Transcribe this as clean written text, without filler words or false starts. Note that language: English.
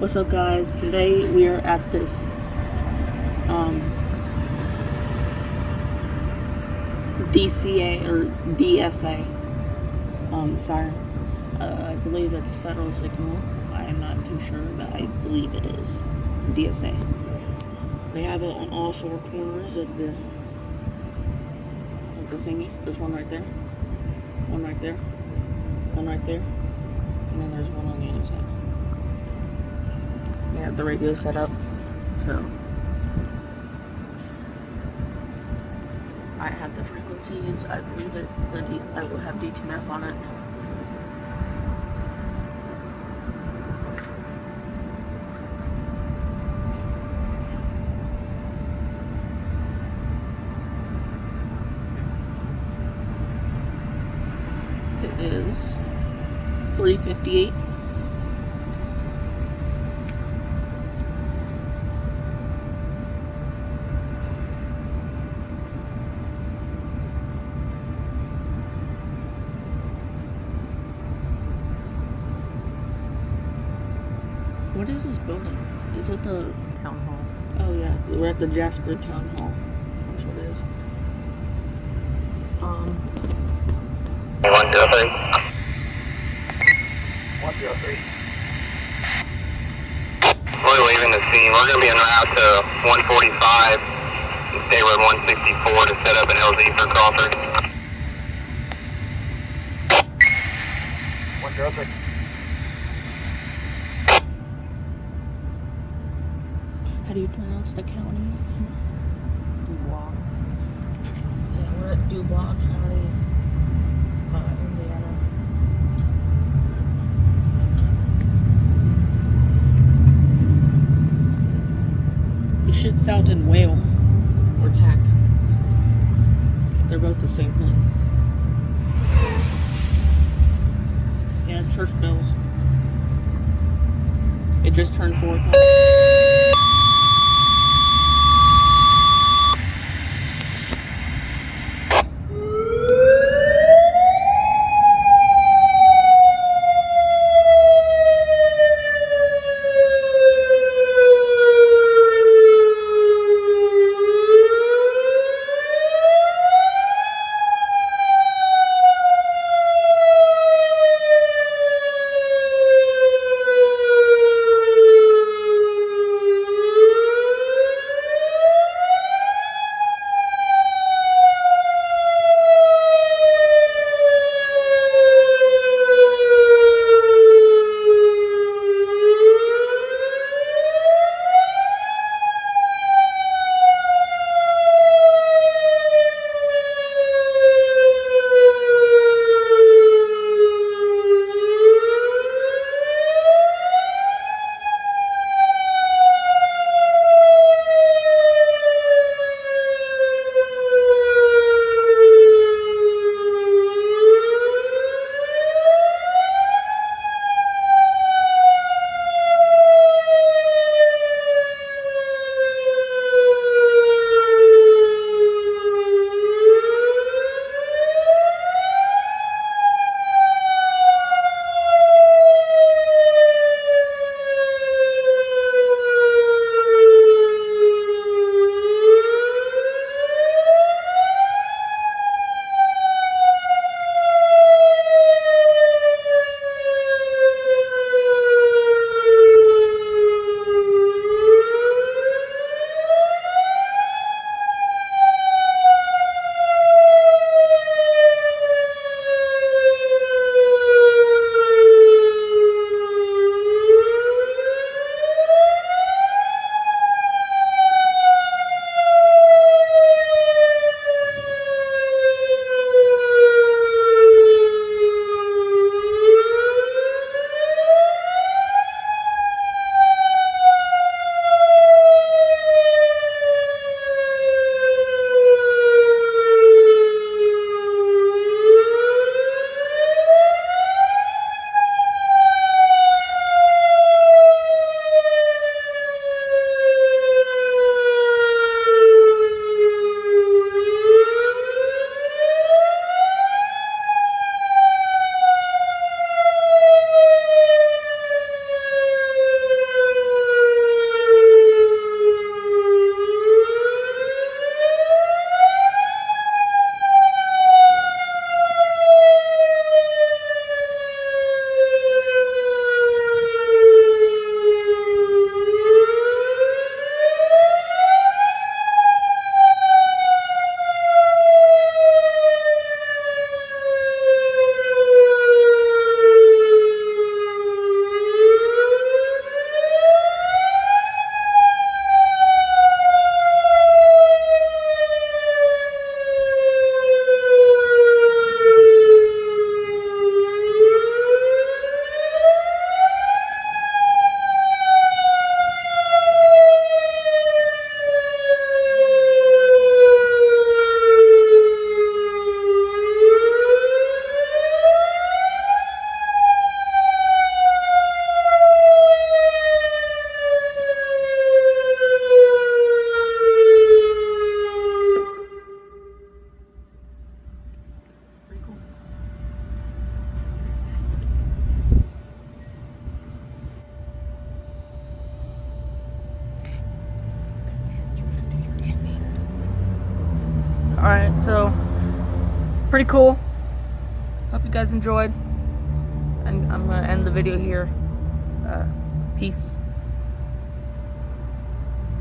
What's up, guys? Today we are at this DCA or DSA Siren. I believe it's Federal Signal. I am not too sure, but I believe it is DSA. They have it on all four corners of the thingy. There's one right there, one right there, one right there, and then there's one on the other side. They have the radio set up, so I have the frequencies. I believe I will have DTMF on it. It is 3:58. What is this building? Is it the Town Hall? Oh yeah, we're at the Jasper Town Hall. That's what it is. 103. 103. We're leaving the scene. We're going to be en route to 145, State Road 164 to set up an LZ for Crawford. 103. How do you pronounce the county? Dubois. Yeah, we're at Dubois County, Indiana. You should south in Wail or TAC. They're both the same thing. Yeah, church bells. It just turned 4 o'clock. Alright, so pretty cool. Hope you guys enjoyed. And I'm gonna end the video here. Peace.